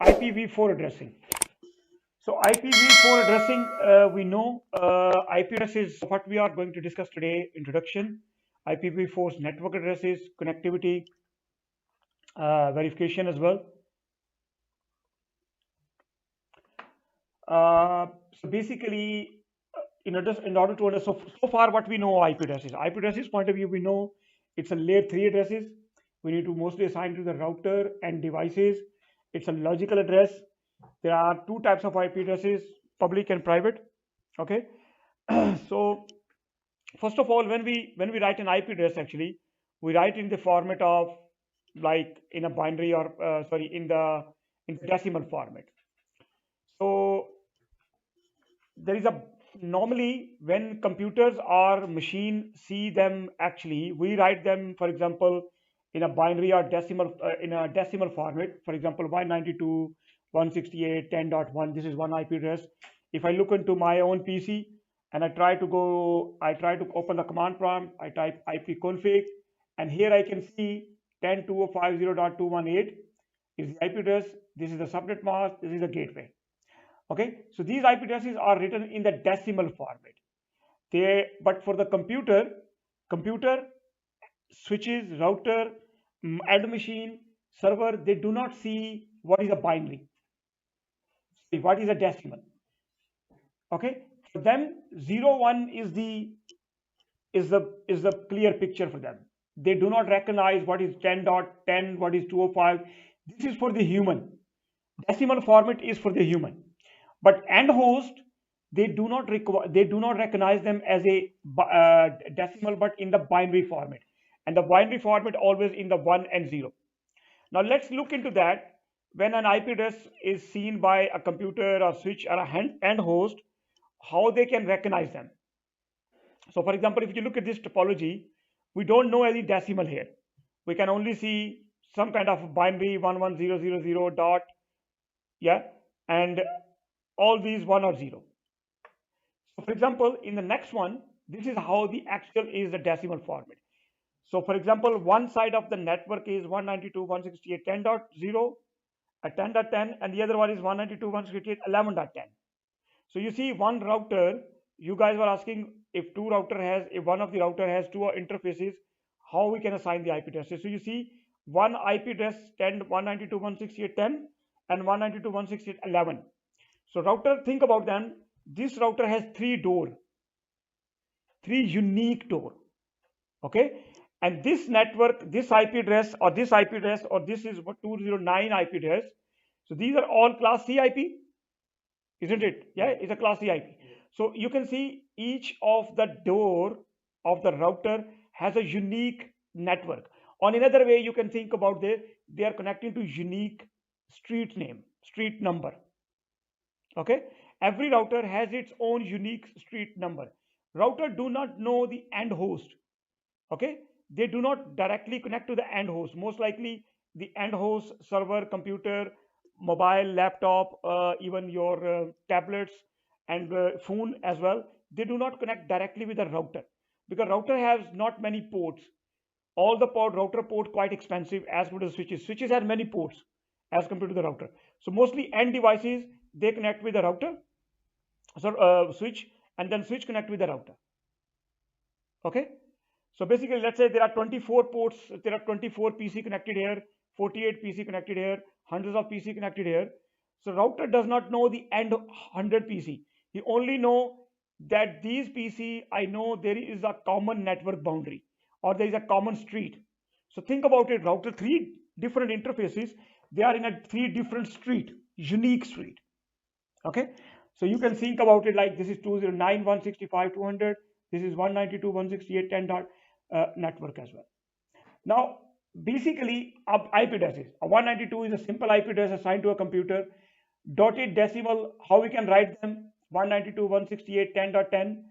IPv4 addressing. So IPv4 addressing, we know IP address is what we are going to discuss today. Introduction, IPv4's network addresses, connectivity, verification as well. So basically, in order to understand, so far what we know IP addresses. IP addresses point of view, we know it's a layer 3 addresses. We need to mostly assign to the router and devices. It's a logical address. There are two types of IP addresses, public and private. Okay. So first of all, when we write an IP address, actually, we write in the format of like in a binary or sorry in the decimal format. So there is a normally when computers or machine see them, actually we write them, for example, in a binary or decimal in a decimal format, for example 192.168.10.1. This is one IP address. If I look into my own PC and I try to open the command prompt, I type ipconfig, and here I can see 10.250.218 is the IP address. This is the subnet mask, this is the gateway. Okay, so these IP addresses are written in the decimal format. But for the computer, switches, router, and machine, server, they do not see what is a binary, what is a decimal. Okay, for them, 0 1 is the clear picture for them. They do not recognize what is 10.10, what is 205. This is for the human. Decimal format is for the human. But end host, they do not recognize them as a decimal, but in the binary format, and the binary format always in the 1 and 0. Now let's look into that. When an IP address is seen by a computer or switch or a end host, how they can recognize them. So for example, if you look at this topology, we don't know any decimal here. We can only see some kind of binary 11000 dot, yeah, and all these 1 or 0. So for example, in the next one, this is how the actual is the decimal format. So for example, one side of the network is 192.168.10.0 at 10.10, and the other one is 192.168.11.10. So you see one router, you guys were asking if if one of the router has two interfaces, how we can assign the IP addresses. So you see one IP address 192.168.10 and 192.168.11. So router, think about them. This router has three unique door. Okay, and this network, this IP address or this IP address or this is what 209 IP address. So these are all class C IP, isn't it? Yeah, it's a class C IP. So you can see each of the door of the router has a unique network. On another way, you can think about they are connecting to unique street name, street number. Okay, every router has its own unique street number. Router do not know the end host. Okay, they do not directly connect to the end host. Most likely the end host, server, computer, mobile, laptop, even your tablets and phone as well, they do not connect directly with the router, because router has not many ports. All the router port quite expensive as compared to switches have many ports as compared to the router. So mostly end devices, they connect with the router, so switch, and then switch connect with the router. Okay, so basically let's say there are 24 ports, there are 24 PC connected here, 48 PC connected here, hundreds of PC connected here. So router does not know the end 100 PC. He only know that these PC, I know there is a common network boundary or there is a common street. So think about it, router, three different interfaces, they are in a three different street, unique street. Okay, so you can think about it like this is 209.165.200, this is 192.168.10 network as well. Now basically IP addresses, a 192 is a simple IP address assigned to a computer. Dotted decimal, how we can write them, 192.168.10.10.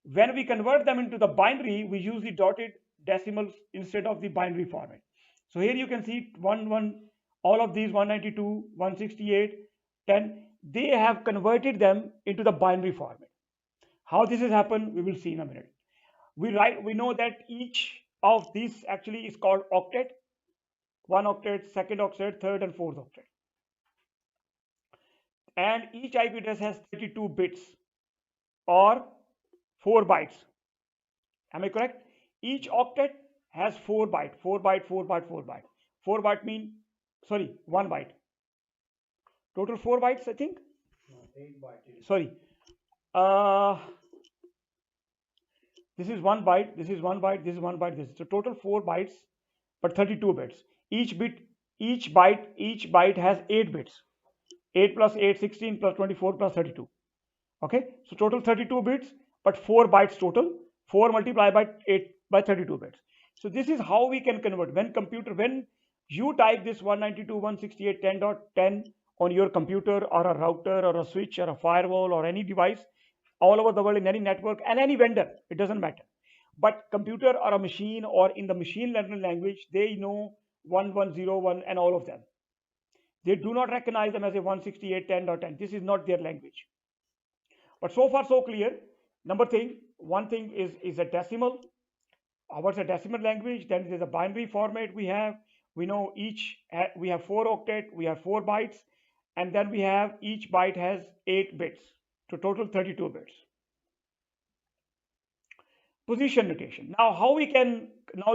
When we convert them into the binary, we use the dotted decimals instead of the binary format. So here you can see all of these 192, 168, 10, they have converted them into the binary format. How this has happened, we will see in a minute. We know that each of these actually is called octet. One octet, second octet, third and fourth octet. and each IP address has 32 bits or 4 bytes. Am I correct? Each octet has 4 byte, 4 byte, 4 byte, 4 byte. 4 byte mean, sorry, 1 byte. Total 4 bytes, I think. No, 8 bytes. Sorry. This is 1 byte, this is 1 byte, this is 1 byte, this is so total 4 bytes, but 32 bits. Each byte has 8 bits. 8 plus 8, 16 plus 24 plus 32. Okay, so total 32 bits, but 4 bytes total. 4 multiplied by 8 by 32 bits. So this is how we can convert. When you type this 192.168.10.10 on your computer or a router or a switch or a firewall or any device all over the world in any network and any vendor, it doesn't matter. But computer or a machine or in the machine learning language, they know 1101 and all of them. They do not recognize them as a 168.10.10. This is not their language. But so far so clear. One thing is a decimal. What's a decimal language? Then there's a binary format we have. We know we have 4 octet, we have 4 bytes, and then we have each byte has 8 bits. So total 32 bits. Position notation. Now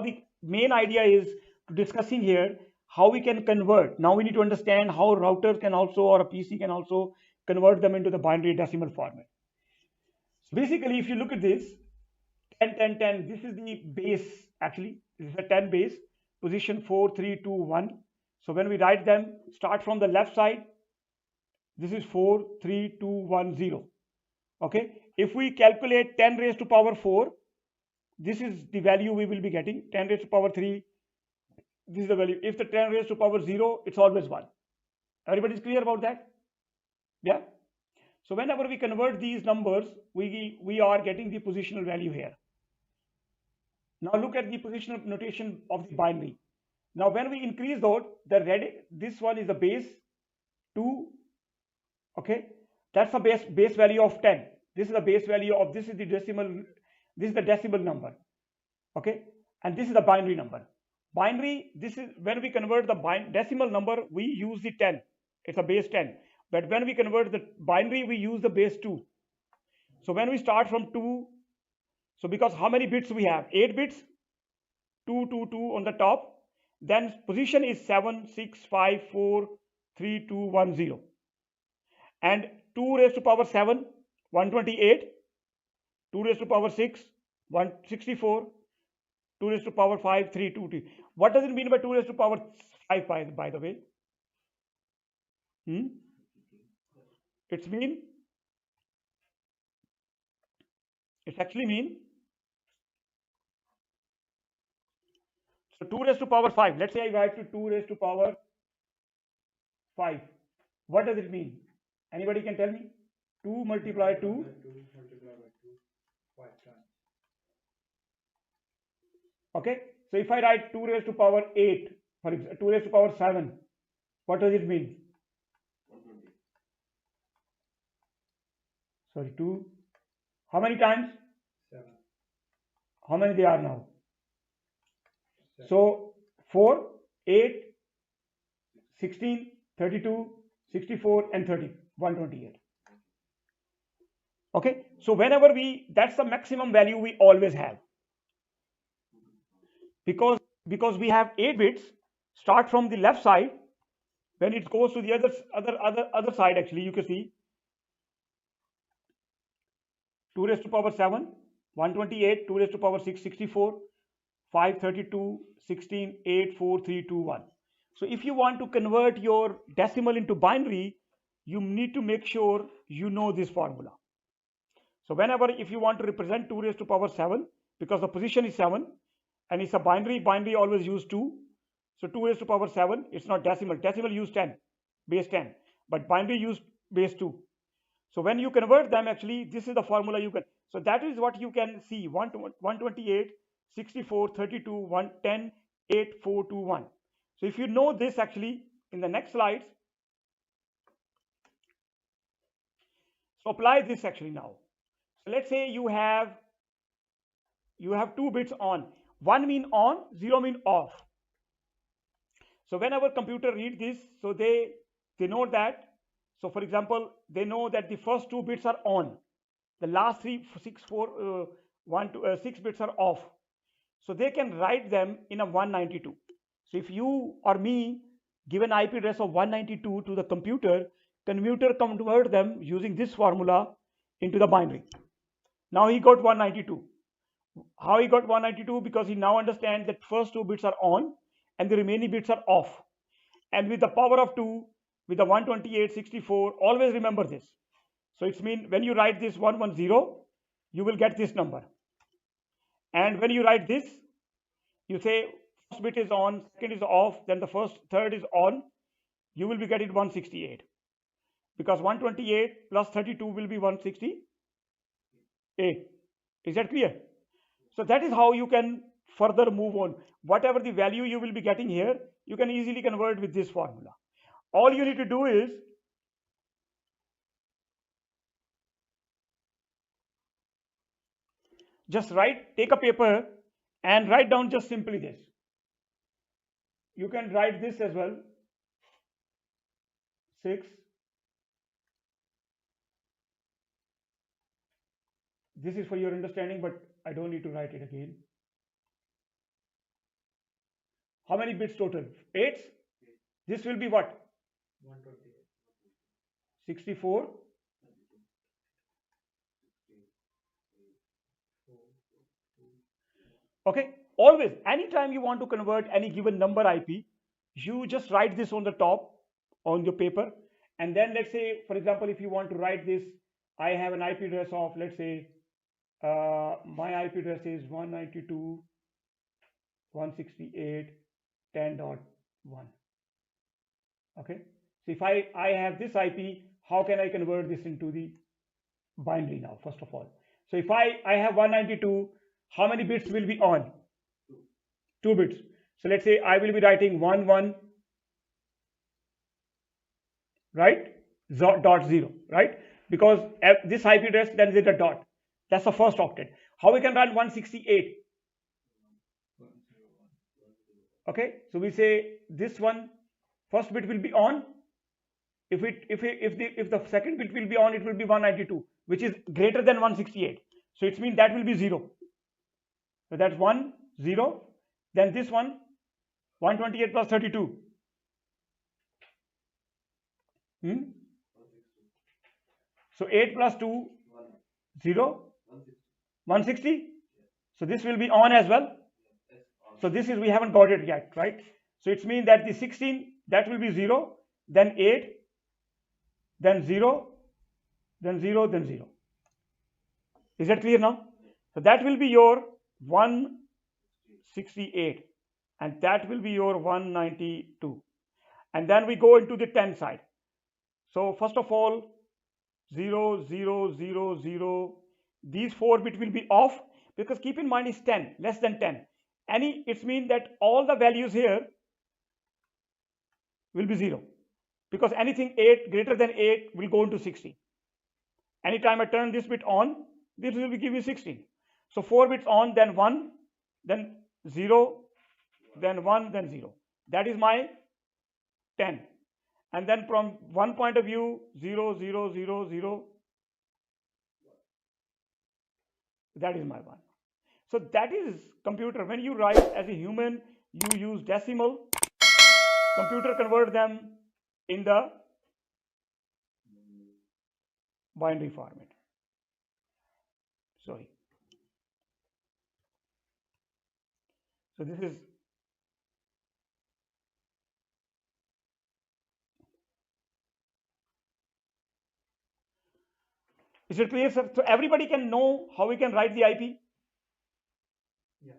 the main idea is discussing here how we can convert. Now we need to understand how routers can also, or a PC can also convert them into the binary decimal format. So basically, if you look at this, 10, 10, 10, this is the base actually. This is a 10 base, position 4, 3, 2, 1. So when we write them, start from the left side, this is 4, 3, 2, 1, 0. Okay, if we calculate 10 raised to power 4, this is the value we will be getting. 10 raised to power 3, this is the value. If the 10 raised to power 0, it's always 1. Everybody's clear about that? Yeah. So whenever we convert these numbers, we are getting the positional value here. Now look at the positional notation of the binary. Now when we increase this one is the base 2. Okay, that's the base value of 10. This is the base value of, this is the decimal number. Okay, and this is the binary number. Binary, this is when we convert the decimal number, we use the 10. It's a base 10. But when we convert the binary, we use the base 2. So when we start from 2, so because how many bits we have? 8 bits, 2, 2, 2 on the top. Then position is 7, 6, 5, 4, 3, 2, 1, 0. And 2 raised to power 7, 128. 2 raised to power 6, 164. 2 raised to power 5, 3, 2, 2. What does it mean by 2 raised to power 5, by the way? It's actually mean, so 2 raised to power 5. Let's say I write to 2 raised to power 5. What does it mean? Anybody can tell me? 2 multiply 2. 2 multiply by 2, 5 times. Okay, so if I write 2 raised to power 8, for example, 2 raised to power 7, what does it mean? 120. Sorry, 2. How many times? 7. How many they are now? 7. So 4, 8, 16, 32, 64 and 30, 128. Okay, so whenever that's the maximum value we always have. Because we have 8 bits, start from the left side. When it goes to the other side, actually, you can see 2 raised to power 7, 128, 2 raised to power 6, 64, 5, 32, 16, 8, 4, 3, 2, 1. So if you want to convert your decimal into binary, you need to make sure you know this formula. So if you want to represent 2 raised to power 7, because the position is 7, and it's a binary always use 2. So 2 raised to power 7, it's not decimal. Decimal use 10, base 10, but binary use base 2. So when you convert them, actually, this is the formula you can. So that is what you can see: 128, 64, 32, 110, 8, 4, 2, 1. So if you know this, actually, in the next slides, so apply this actually now. So let's say you have 2 bits on. 1 mean on, 0 mean off. So whenever computer read this, so they know that. So for example, they know that the first two bits are on, the last three, 6, 4, 1, 2, 6 bits are off. So they can write them in a 192. So if you or me give an IP address of 192 to the computer convert them using this formula into the binary. Now he got 192. How he got 192? Because he now understands that first two bits are on and the remaining bits are off. And with the power of 2, with the 128, 64, always remember this. So it's mean when you write this 110, you will get this number. And when you write this, you say first bit is on, second is off, then the third is on, you will be getting 168. Because 128 plus 32 will be 168. Is that clear? So that is how you can further move on. Whatever the value you will be getting here, you can easily convert with this formula. All you need to do is just take a paper and write down just simply this. You can write this as well. 6. This is for your understanding, but I don't need to write it again. How many bits total? 8. This will be what? 128. 64. Okay. Always, anytime you want to convert any given number IP, you just write this on the top on your paper. And then let's say, for example, if you want to write this, I have an IP address of, let's say, my IP address is 192.168.10.1. Okay. So if I have this IP, how can I convert this into the binary now, first of all? So if I have 192, how many bits will be on? 2 bits. So let's say I will be writing 11, right? Dot 0, right? Because this IP address, then there is a dot. That's the first octet. How we can run 168? Okay, so we say this one, first bit will be on. If the second bit will be on, it will be 192, which is greater than 168. So it means that will be 0. So that's 1, 0. Then this one, 128 plus 32. So 8 plus 2, 0. 160. So this will be on as well. So this is, we haven't got it yet, right? So it means that the 16, that will be 0, then 8, then 0, then 0, then 0. Is that clear now? So that will be your 168 and that will be your 192. And then we go into the 10 side. So first of all, 0, 0, 0, 0. These 4 bits will be off because keep in mind it's 10, less than 10. It means that all the values here will be 0 because anything 8 greater than 8 will go into 16. Anytime I turn this bit on, this will be giving 16. So 4 bits on, then 1, then 0, then 1, then 0. That is my 10. And then from one point of view, 0, 0, 0, 0. That is my 1. So that is computer. When you write as a human, you use decimal. Computer convert them in the binary format. Sorry. So this is it clear, sir? So everybody can know how we can write the IP? Yeah.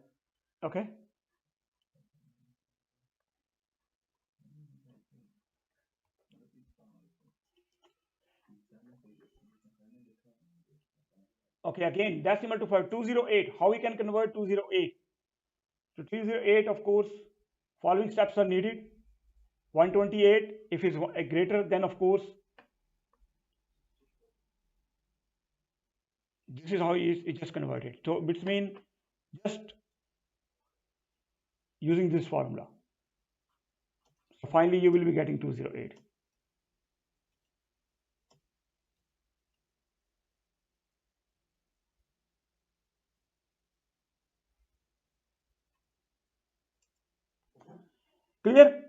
Okay. Okay, again, decimal to 5, 208. How we can convert 208? To 308, of course, following steps are needed. 128, if it's greater, then of course, this is how it just converted. So bits mean just using this formula. So finally, you will be getting 208. Clear?